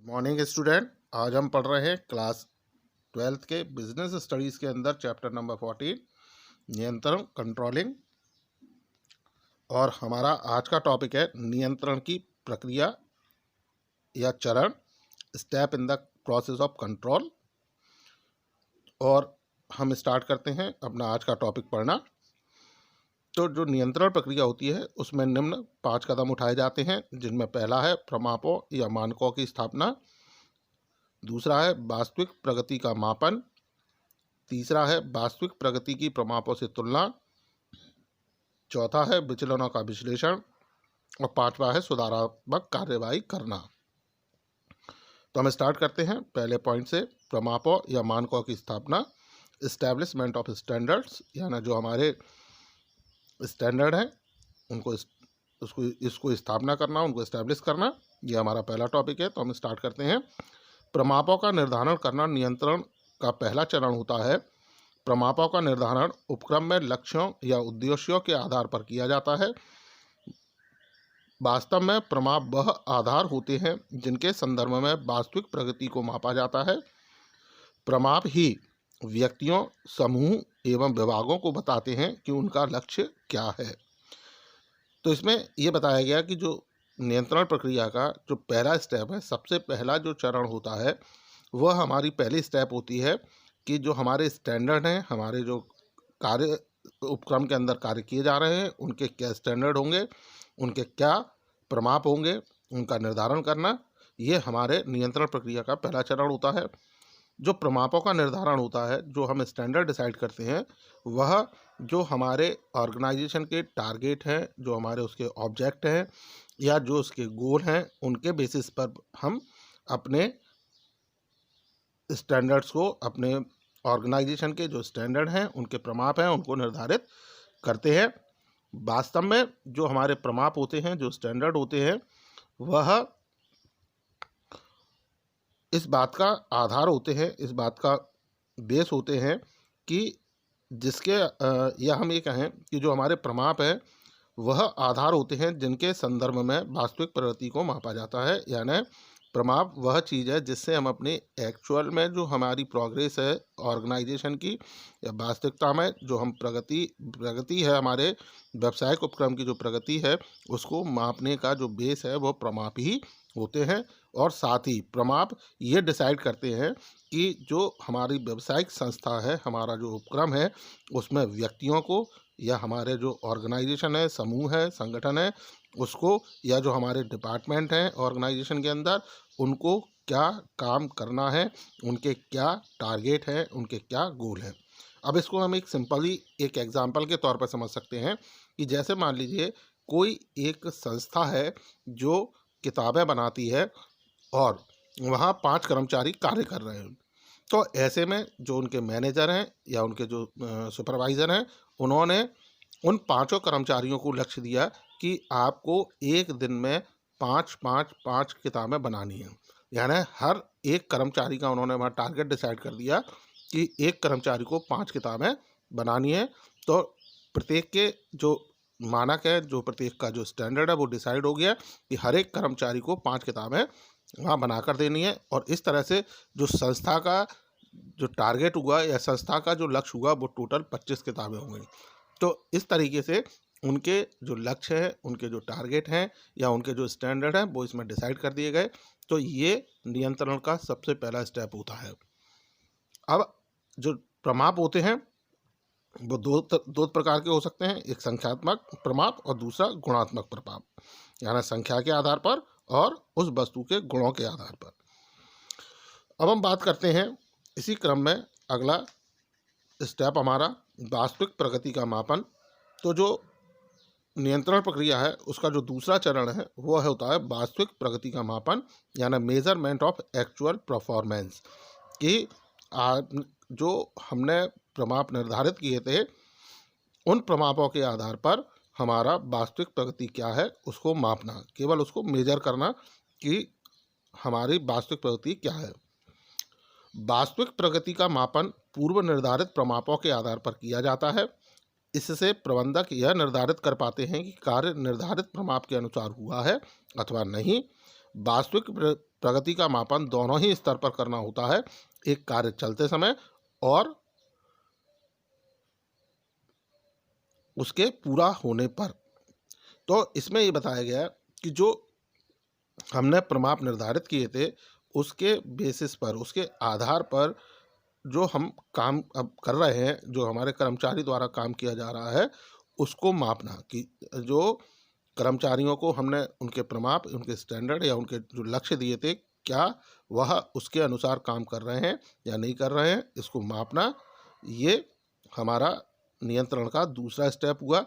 Morning student. आज हम पढ़ रहे हैं क्लास 12th के बिजनेस स्टडीज़ के अंदर चैप्टर नंबर 14 नियंत्रण कंट्रोलिंग। और हमारा आज का टॉपिक है नियंत्रण की प्रक्रिया या चरण, step in the process of control. और हम स्टार्ट करते हैं अपना आज का टॉपिक पढ़ना। तो जो नियंत्रण प्रक्रिया होती है उसमें निम्न 5 कदम उठाए जाते हैं, जिनमें पहला है प्रमापों या मानकों की स्थापना, दूसरा है वास्तविक प्रगति का मापन, तीसरा है वास्तविक प्रगति की प्रमापों से तुलना, चौथा है विचलनों का विश्लेषण और पांचवा है सुधारात्मक कार्यवाही करना। तो हम स्टार्ट करते हैं पहले पॉइंट से, प्रमापों या मानकों की स्थापना। इस्टेब्लिशमेंट ऑफ स्टैंडर्ड्स, यानी जो हमारे स्टैंडर्ड हैं उनको इसको स्थापना करना, उनको इस्टेब्लिश करना, ये हमारा पहला टॉपिक है। तो हम स्टार्ट करते हैं। प्रमापों का निर्धारण करना नियंत्रण का पहला चरण होता है। प्रमापों का निर्धारण उपक्रम में लक्ष्यों या उद्देश्यों के आधार पर किया जाता है। वास्तव में प्रमाप वह आधार होते हैं जिनके संदर्भ में वास्तविक प्रगति को मापा जाता है। प्रमाप ही व्यक्तियों, समूह एवं विभागों को बताते हैं कि उनका लक्ष्य क्या है। तो इसमें यह बताया गया कि जो नियंत्रण प्रक्रिया का जो पहला स्टेप है, सबसे पहला जो चरण होता है, वह हमारी पहली स्टेप होती है कि जो हमारे स्टैंडर्ड हैं, हमारे जो कार्य उपक्रम के अंदर कार्य किए जा रहे हैं, उनके क्या स्टैंडर्ड होंगे, उनके क्या प्रमाप होंगे, उनका निर्धारण करना, ये हमारे नियंत्रण प्रक्रिया का पहला चरण होता है। जो प्रमापों का निर्धारण होता है, जो हम स्टैंडर्ड डिसाइड करते हैं, वह जो हमारे ऑर्गेनाइजेशन के टारगेट हैं, जो हमारे उसके ऑब्जेक्ट हैं या जो उसके गोल हैं, उनके बेसिस पर हम अपने स्टैंडर्ड्स को, अपने ऑर्गेनाइजेशन के जो स्टैंडर्ड हैं, उनके प्रमाप हैं, उनको निर्धारित करते हैं। वास्तव में जो हमारे प्रमाप होते हैं, जो स्टैंडर्ड होते हैं, वह इस बात का आधार होते हैं, इस बात का बेस होते हैं कि जिसके या हम ये कहें कि जो हमारे प्रमाप हैं वह आधार होते हैं जिनके संदर्भ में वास्तविक प्रगति को मापा जाता है। यानी प्रमाप वह चीज़ है जिससे हम अपनी एक्चुअल में जो हमारी प्रोग्रेस है ऑर्गेनाइजेशन की, या वास्तविकता में जो हम प्रगति है, हमारे व्यावसायिक उपक्रम की जो प्रगति है, उसको मापने का जो बेस है वो प्रमाप ही होते हैं। और साथ ही प्रमाप ये डिसाइड करते हैं कि जो हमारी व्यावसायिक संस्था है, हमारा जो उपक्रम है, उसमें व्यक्तियों को या हमारे जो ऑर्गेनाइजेशन है, समूह है, संगठन है, उसको, या जो हमारे डिपार्टमेंट हैं ऑर्गेनाइजेशन के अंदर, उनको क्या काम करना है, उनके क्या टारगेट हैं, उनके क्या गोल हैं। अब इसको हम एक सिंपली एक एग्जांपल के तौर पर समझ सकते हैं कि जैसे मान लीजिए कोई एक संस्था है जो किताबें बनाती है और वहाँ 5 कर्मचारी कार्य कर रहे हैं। तो ऐसे में जो उनके मैनेजर हैं या उनके जो सुपरवाइज़र हैं, उन्होंने उन 5 कर्मचारियों को लक्ष्य दिया कि आपको एक दिन में 5 किताबें बनानी हैं। यानी हर एक कर्मचारी का उन्होंने वहाँ टारगेट डिसाइड कर दिया कि एक कर्मचारी को 5 किताबें बनानी है। तो प्रत्येक के जो मानक है, जो प्रत्येक का जो स्टैंडर्ड है, वो डिसाइड हो गया कि हर एक कर्मचारी को 5 किताबें वहाँ बनाकर देनी है। और इस तरह से जो संस्था का जो टारगेट हुआ या संस्था का जो लक्ष्य हुआ, वो टोटल 25 किताबें हो गई। तो इस तरीके से उनके जो लक्ष्य है, उनके जो टारगेट हैं या उनके जो स्टैंडर्ड हैं, वो इसमें डिसाइड कर दिए गए। तो ये नियंत्रण का सबसे पहला स्टेप होता है। अब जो प्रमाप होते हैं वो दो प्रकार के हो सकते हैं, एक संख्यात्मक प्रमाप और दूसरा गुणात्मक प्रमाप, यानी संख्या के आधार पर और उस वस्तु के गुणों के आधार पर। अब हम बात करते हैं इसी क्रम में अगला स्टेप हमारा वास्तविक प्रगति का मापन। तो जो नियंत्रण प्रक्रिया है उसका जो दूसरा चरण है वो होता है वास्तविक प्रगति का मापन, यानी मेजरमेंट ऑफ एक्चुअल परफॉर्मेंस। कि जो हमने प्रमाप निर्धारित किए थे, उन प्रमापों के आधार पर हमारा वास्तविक प्रगति क्या है उसको मापना, केवल उसको मेजर करना कि हमारी वास्तविक प्रगति क्या है। वास्तविक प्रगति का मापन पूर्व निर्धारित प्रमापों के आधार पर किया जाता है। इससे प्रबंधक यह निर्धारित कर पाते हैं कि कार्य निर्धारित प्रमाप के अनुसार हुआ है अथवा नहीं। वास्तविक प्रगति का मापन दोनों ही स्तर पर करना होता है, एक कार्य चलते समय और उसके पूरा होने पर। तो इसमें ये बताया गया कि जो हमने प्रमाप निर्धारित किए थे उसके बेसिस पर, उसके आधार पर जो हम काम अब कर रहे हैं, जो हमारे कर्मचारी द्वारा काम किया जा रहा है, उसको मापना कि जो कर्मचारियों को हमने उनके प्रमाप, उनके स्टैंडर्ड या उनके जो लक्ष्य दिए थे, क्या वह उसके अनुसार काम कर रहे हैं या नहीं कर रहे हैं, इसको मापना, ये हमारा नियंत्रण का दूसरा स्टेप हुआ।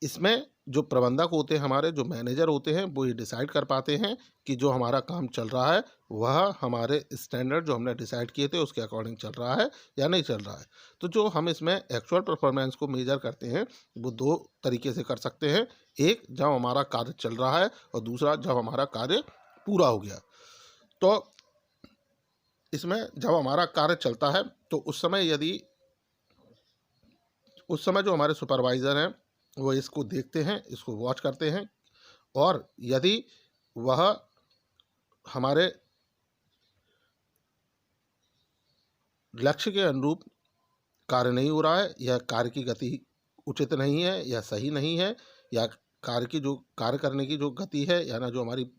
इसमें जो प्रबंधक होते हैं, हमारे जो मैनेजर होते हैं, वो ये डिसाइड कर पाते हैं कि जो हमारा काम चल रहा है वह हमारे स्टैंडर्ड जो हमने डिसाइड किए थे उसके अकॉर्डिंग चल रहा है या नहीं चल रहा है। तो जो हम इसमें एक्चुअल परफॉर्मेंस को मेजर करते हैं वो दो तरीके से कर सकते हैं, एक जब हमारा कार्य चल रहा है और दूसरा जब हमारा कार्य पूरा हो गया। तो इसमें जब हमारा कार्य चलता है तो उस समय जो हमारे सुपरवाइज़र हैं वो इसको देखते हैं, इसको वॉच करते हैं, और यदि वह हमारे लक्ष्य के अनुरूप कार्य नहीं हो रहा है या कार्य की गति उचित नहीं है या सही नहीं है, या कार्य करने की जो गति है या ना जो हमारी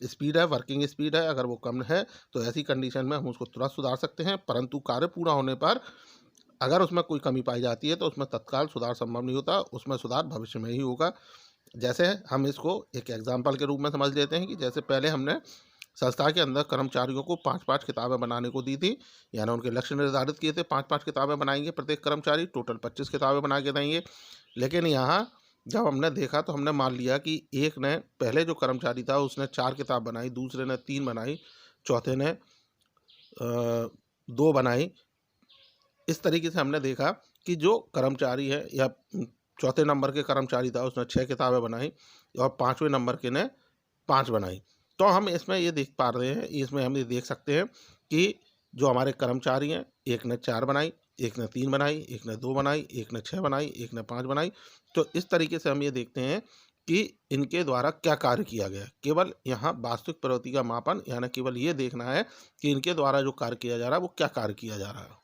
स्पीड है, वर्किंग स्पीड है, अगर वो कम है तो ऐसी कंडीशन में हम उसको तुरंत सुधार सकते हैं। परंतु कार्य पूरा होने पर अगर उसमें कोई कमी पाई जाती है तो उसमें तत्काल सुधार संभव नहीं होता, उसमें सुधार भविष्य में ही होगा। जैसे हम इसको एक एग्जाम्पल के रूप में समझ लेते हैं कि जैसे पहले हमने संस्था के अंदर कर्मचारियों को 5-5 किताबें बनाने को दी थी, यानी उनके लक्ष्य निर्धारित किए थे, 5-5 किताबें बनाएंगे प्रत्येक कर्मचारी, टोटल 25 किताबें बना के देंगे। लेकिन यहाँ जब हमने देखा तो हमने मान लिया कि एक ने, पहले जो कर्मचारी था उसने 4 किताब बनाई, दूसरे ने 3 बनाई, चौथे ने 2 बनाई। इस तरीके से हमने देखा कि जो कर्मचारी है या चौथे नंबर के कर्मचारी था उसने 6 किताबें बनाई और 5वें नंबर के ने 5 बनाई। तो हम इसमें ये देख पा रहे हैं, इसमें हम ये देख सकते हैं कि जो हमारे कर्मचारी हैं, एक ने 4 बनाई, एक ने 3 बनाई, एक ने 2 बनाई, एक ने 6 बनाई, एक ने 5 बनाई। तो इस तरीके से हम ये देखते हैं कि इनके द्वारा क्या कार्य किया गया। केवल यहाँ वास्तविक प्रगति का मापन, यानी केवल ये देखना है कि इनके द्वारा जो कार्य किया जा रहा है वो क्या कार्य किया जा रहा है।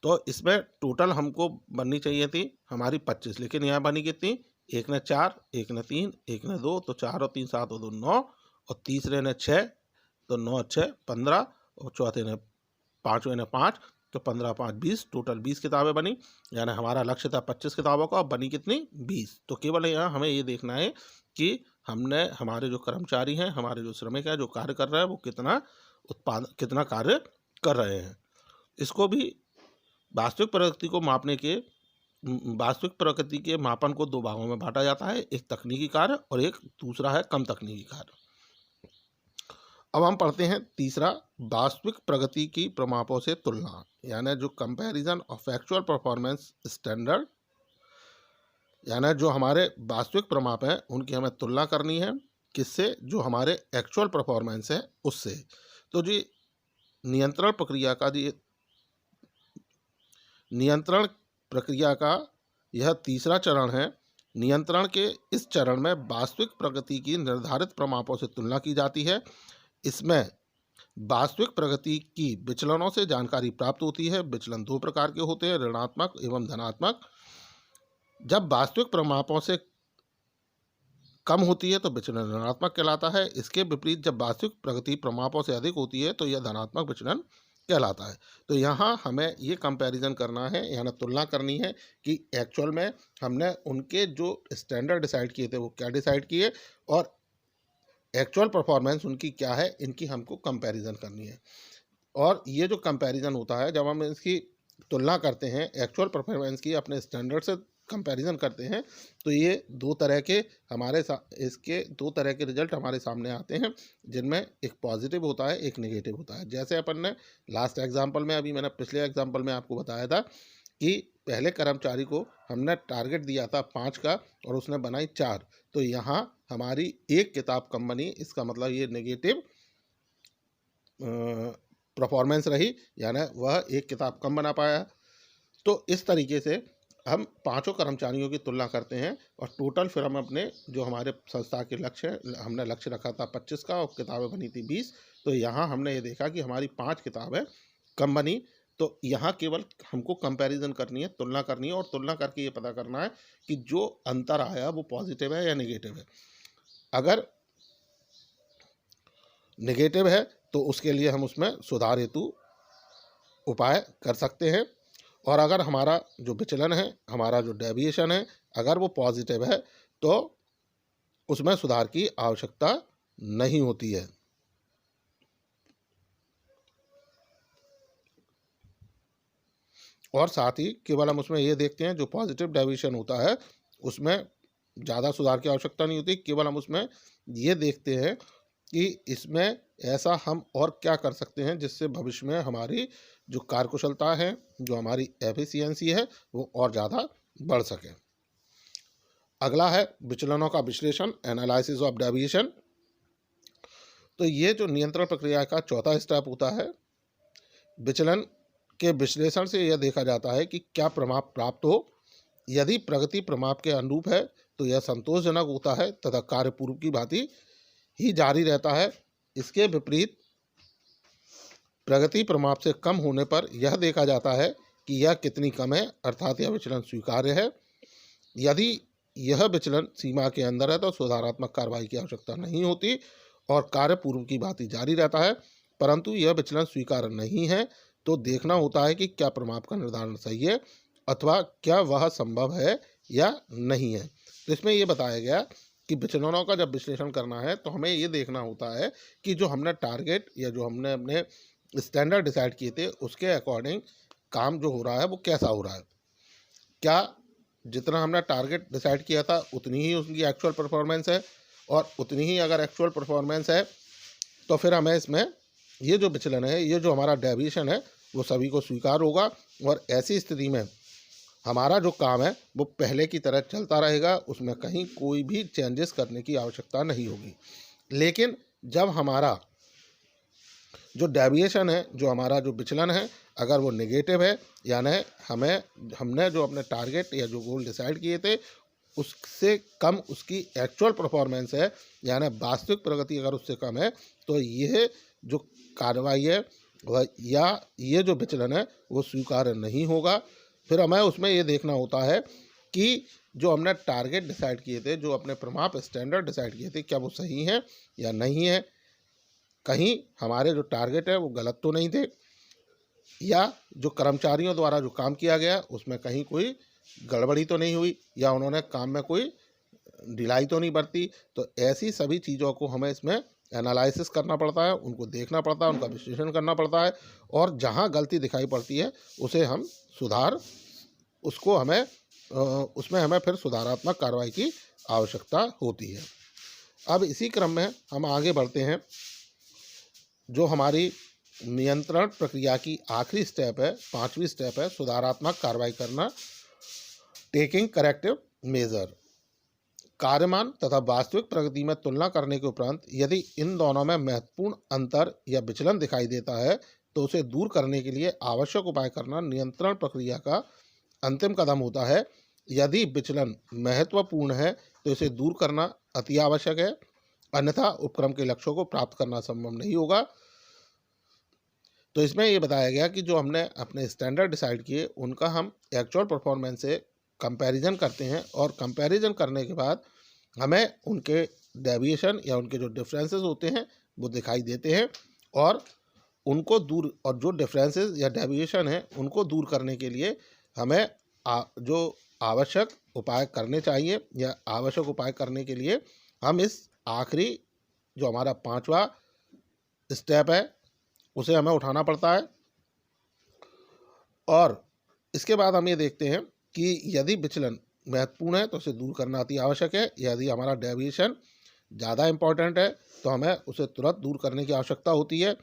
तो इसमें टोटल हमको बननी चाहिए थी हमारी 25, लेकिन यहाँ बनी कितनी, एक ने 4, एक ने 3, एक ने 2, तो 4 और 3 7 और 2 9, और तीसरे ने 6, तो 9 6 15, और चौथे ने 5वें ने 5, तो 15 5 20, टोटल 20 किताबें बनी। यानी हमारा लक्ष्य था 25 किताबों का, और बनी कितनी, 20। तो केवल यहाँ हमें ये देखना है कि हमने, हमारे जो कर्मचारी हैं, हमारे जो श्रमिक हैं, जो कार्य कर रहे हैं, वो कितना कार्य कर रहे हैं। इसको भी वास्तविक प्रगति के मापन को 2 भागों में बांटा जाता है, एक तकनीकी कार्य और एक दूसरा है कम तकनीकी कार्य। अब हम पढ़ते हैं तीसरा, वास्तविक प्रगति की प्रमापों से तुलना, यानी जो comparison of actual performance standard, यानी जो हमारे वास्तविक प्रमाप हैं उनकी हमें तुलना करनी है, किससे, जो हमारे एक्चुअल परफॉर्मेंस है उससे। तो जी नियंत्रण प्रक्रिया का यह तीसरा चरण है। नियंत्रण के इस चरण में वास्तविक प्रगति की निर्धारित प्रमापों से तुलना की जाती है। इसमें वास्तविक प्रगति की विचलनों से जानकारी प्राप्त होती है। विचलन 2 प्रकार के होते हैं, ऋणात्मक एवं धनात्मक। जब वास्तविक प्रमापों से कम होती है तो विचलन ऋणात्मक कहलाता है। इसके विपरीत जब वास्तविक प्रगति प्रमापों से अधिक होती है तो यह धनात्मक विचलन कहलाता है। तो यहाँ हमें ये कंपैरिजन करना है, यानी तुलना करनी है कि एक्चुअल में हमने उनके जो स्टैंडर्ड डिसाइड किए थे वो क्या डिसाइड किए, और एक्चुअल परफॉर्मेंस उनकी क्या है, इनकी हमको कंपैरिजन करनी है। और ये जो कंपैरिजन होता है, जब हम इसकी तुलना करते हैं एक्चुअल परफॉर्मेंस की अपने स्टैंडर्ड से कंपैरिजन करते हैं, तो ये दो तरह के रिजल्ट हमारे सामने आते हैं, जिनमें एक पॉजिटिव होता है, एक नेगेटिव होता है। जैसे अपन ने लास्ट एग्जांपल में, अभी मैंने पिछले एग्जांपल में आपको बताया था कि पहले कर्मचारी को हमने टारगेट दिया था 5 का और उसने बनाई 4, तो यहाँ हमारी 1 किताब कम बनी। इसका मतलब ये नेगेटिव परफॉर्मेंस रही, यानी वह 1 किताब कम बना पाया। तो इस तरीके से हम पाँचों कर्मचारियों की तुलना करते हैं और टोटल फिर हम अपने जो हमारे संस्था के लक्ष्य है, हमने लक्ष्य रखा था 25 का और किताबें बनी थी 20, तो यहाँ हमने ये देखा कि हमारी 5 किताबें कम बनी। तो यहाँ केवल हमको कंपैरिजन करनी है, तुलना करनी है और तुलना करके ये पता करना है कि जो अंतर आया वो पॉजिटिव है या नेगेटिव है। अगर नेगेटिव है तो उसके लिए हम उसमें सुधार हेतु उपाय कर सकते हैं, और अगर हमारा जो विचलन है, हमारा जो डेविएशन है, अगर वो पॉजिटिव है तो उसमें सुधार की आवश्यकता नहीं होती है। और साथ ही केवल हम उसमें ये देखते हैं जो पॉजिटिव डेविएशन होता है उसमें ज़्यादा सुधार की आवश्यकता नहीं होती, केवल हम उसमें ये देखते हैं कि इसमें ऐसा हम और क्या कर सकते हैं जिससे भविष्य में हमारी जो कार्यकुशलता है, जो हमारी एफिशिएंसी है, वो और ज़्यादा बढ़ सके। अगला है विचलनों का विश्लेषण, एनालिसिस ऑफ डेविएशन। तो ये जो नियंत्रण प्रक्रिया का चौथा स्टेप होता है, विचलन के विश्लेषण से यह देखा जाता है कि क्या प्रमाप प्राप्त हो। यदि प्रगति प्रमाप के अनुरूप है तो यह संतोषजनक होता है तथा कार्य पूर्व की भांति ही जारी रहता है। इसके विपरीत प्रगति प्रमाप से कम होने पर यह देखा जाता है कि यह कितनी कम है, अर्थात यह विचलन स्वीकार्य है। यदि यह विचलन सीमा के अंदर है तो सुधारात्मक कार्रवाई की आवश्यकता नहीं होती और कार्य पूर्व की भांति जारी रहता है। परंतु यह विचलन स्वीकार्य नहीं है तो देखना होता है कि क्या प्रमाप का निर्धारण सही है अथवा क्या वह संभव है या नहीं है। तो इसमें यह बताया गया कि विचलनों का जब विश्लेषण करना है तो हमें ये देखना होता है कि जो हमने टारगेट या जो हमने अपने स्टैंडर्ड डिसाइड किए थे उसके अकॉर्डिंग काम जो हो रहा है वो कैसा हो रहा है। क्या जितना हमने टारगेट डिसाइड किया था उतनी ही उसकी एक्चुअल परफॉर्मेंस है, और उतनी ही अगर एक्चुअल परफॉर्मेंस है तो फिर हमें इसमें ये जो विचलन है, ये जो हमारा डेविएशन है वो सभी को स्वीकार होगा, और ऐसी स्थिति में हमारा जो काम है वो पहले की तरह चलता रहेगा, उसमें कहीं कोई भी चेंजेस करने की आवश्यकता नहीं होगी। लेकिन जब हमारा जो डेविएशन है, जो हमारा जो विचलन है, अगर वो नेगेटिव है, यानी हमने जो अपने टारगेट या जो गोल डिसाइड किए थे उससे कम उसकी एक्चुअल परफॉर्मेंस है, यानी वास्तविक प्रगति अगर उससे कम है, तो यह जो कार्रवाई है वह या ये जो विचलन है वो स्वीकार्य नहीं होगा। फिर हमें उसमें ये देखना होता है कि जो हमने टारगेट डिसाइड किए थे, जो अपने प्रमाप स्टैंडर्ड डिसाइड किए थे, क्या वो सही है या नहीं है। कहीं हमारे जो टारगेट है वो गलत तो नहीं थे, या जो कर्मचारियों द्वारा जो काम किया गया उसमें कहीं कोई गड़बड़ी तो नहीं हुई, या उन्होंने काम में कोई ढिलाई तो नहीं बरती। तो ऐसी सभी चीज़ों को हमें इसमें एनालिसिस करना पड़ता है, उनको देखना पड़ता है, उनका विश्लेषण करना पड़ता है, और जहाँ गलती दिखाई पड़ती है उसे हम उसको हमें उसमें हमें फिर सुधारात्मक कार्रवाई की आवश्यकता होती है। अब इसी क्रम में हम आगे बढ़ते हैं। जो हमारी नियंत्रण प्रक्रिया की आखिरी स्टेप है, 5वीं स्टेप है सुधारात्मक कार्रवाई करना, टेकिंग करेक्टिव मेजर। कार्यमान तथा वास्तविक प्रगति में तुलना करने के उपरांत यदि इन दोनों में महत्वपूर्ण अंतर या विचलन दिखाई देता है तो उसे दूर करने के लिए आवश्यक उपाय करना नियंत्रण प्रक्रिया का अंतिम कदम होता है। यदि विचलन महत्वपूर्ण है तो इसे दूर करना अति आवश्यक है, अन्यथा उपक्रम के लक्ष्यों को प्राप्त करना संभव नहीं होगा। तो इसमें ये बताया गया कि जो हमने अपने स्टैंडर्ड डिसाइड किए उनका हम एक्चुअल परफॉर्मेंस से कंपैरिजन करते हैं, और कंपैरिजन करने के बाद हमें उनके डेविएशन या उनके जो डिफरेंसेस होते हैं वो दिखाई देते हैं, और उनको दूर और जो डिफरेंसेस या डेविएशन है उनको दूर करने के लिए हमें जो आवश्यक उपाय करने चाहिए, या आवश्यक उपाय करने के लिए हम इस आखिरी जो हमारा 5वां स्टेप है उसे हमें उठाना पड़ता है। और इसके बाद हम ये देखते हैं कि यदि विचलन महत्वपूर्ण है तो उसे दूर करना अति आवश्यक है। यदि हमारा डेविएशन ज़्यादा इम्पॉर्टेंट है तो हमें उसे तुरंत दूर करने की आवश्यकता होती है।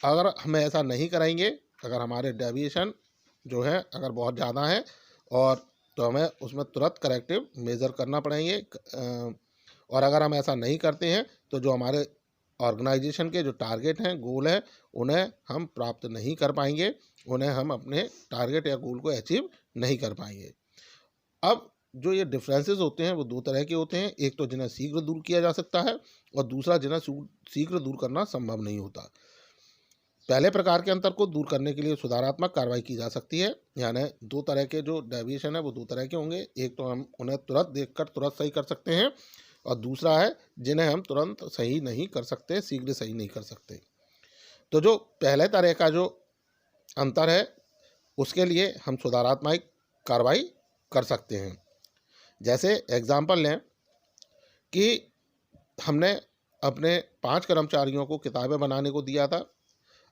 अगर हमें ऐसा नहीं कराएंगे, अगर हमारे डेविएशन जो है अगर बहुत ज़्यादा है और तो हमें उसमें तुरंत करेक्टिव मेजर करना पड़ेंगे। और अगर हम ऐसा नहीं करते हैं तो जो हमारे ऑर्गेनाइजेशन के जो टारगेट हैं, गोल हैं, उन्हें हम प्राप्त नहीं कर पाएंगे, उन्हें हम अपने टारगेट या गोल को अचीव नहीं कर पाएंगे। अब जो ये डिफरेंसेस होते हैं वो दो तरह के होते हैं, एक तो जिन्हें शीघ्र दूर किया जा सकता है और दूसरा जिन्हें शीघ्र दूर करना संभव नहीं होता। पहले प्रकार के अंतर को दूर करने के लिए सुधारात्मक कार्रवाई की जा सकती है, यानी दो तरह के जो डेविएशन है वो दो तरह के होंगे, एक तो हम उन्हें तुरंत देखकर तुरंत सही कर सकते हैं और दूसरा है जिन्हें हम तुरंत सही नहीं कर सकते, शीघ्र सही नहीं कर सकते। तो जो पहले तरह का जो अंतर है उसके लिए हम सुधारात्मक कार्रवाई कर सकते हैं। जैसे एग्जाम्पल लें कि हमने अपने 5 कर्मचारियों को किताबें बनाने को दिया था।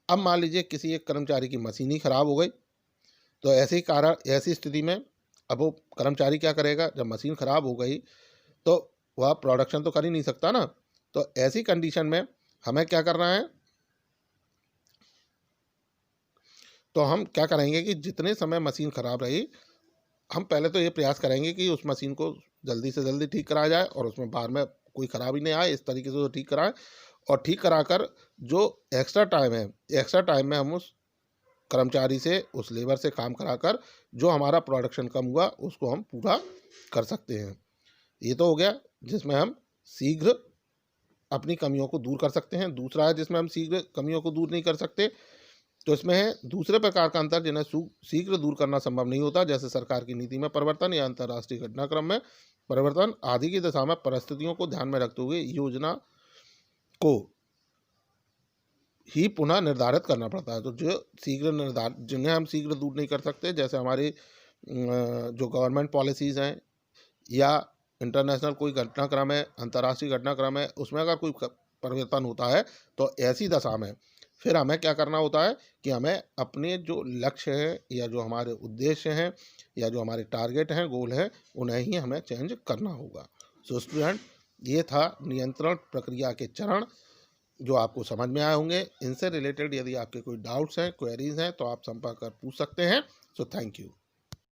अब मान लीजिए किसी एक कर्मचारी की मशीन ही खराब हो गई, तो ऐसी स्थिति में अब वो कर्मचारी क्या करेगा, जब मशीन खराब हो गई तो वह प्रोडक्शन तो कर ही नहीं सकता ना। तो ऐसी कंडीशन में हमें क्या करना है, तो हम क्या करेंगे कि जितने समय मशीन खराब रही, हम पहले तो ये प्रयास करेंगे कि उस मशीन को जल्दी से जल्दी ठीक कराया जाए और उसमें बाद में कोई खराबी नहीं आए, इस तरीके से वो ठीक कराएं। और ठीक कराकर जो एक्स्ट्रा टाइम है, एक्स्ट्रा टाइम में हम उस कर्मचारी से, उस लेबर से काम कराकर जो हमारा प्रोडक्शन कम हुआ उसको हम पूरा कर सकते हैं। ये तो हो गया जिसमें हम शीघ्र अपनी कमियों को दूर कर सकते हैं। दूसरा है जिसमें हम शीघ्र कमियों को दूर नहीं कर सकते, तो इसमें है दूसरे प्रकार का अंतर जिन्हें शीघ्र दूर करना संभव नहीं होता, जैसे सरकार की नीति में परिवर्तन या अंतर्राष्ट्रीय घटनाक्रम में परिवर्तन आदि की दशा में परिस्थितियों को ध्यान में रखते हुए योजना को ही पुनः निर्धारित करना पड़ता है। तो जिन्हें हम शीघ्र दूर नहीं कर सकते, जैसे हमारी जो गवर्नमेंट पॉलिसीज़ हैं या इंटरनेशनल कोई घटनाक्रम है, अंतर्राष्ट्रीय घटनाक्रम है, उसमें अगर कोई परिवर्तन होता है तो ऐसी दशा में फिर हमें क्या करना होता है कि हमें अपने जो लक्ष्य हैं या जो हमारे उद्देश्य हैं या जो हमारे टारगेट हैं, गोल हैं, उन्हें ही हमें चेंज करना होगा। सो स्टूडेंट, ये था नियंत्रण प्रक्रिया के चरण जो आपको समझ में आए होंगे। इनसे रिलेटेड यदि आपके कोई डाउट्स हैं, क्वेरीज हैं, तो आप संपर्क कर पूछ सकते हैं। So thank you.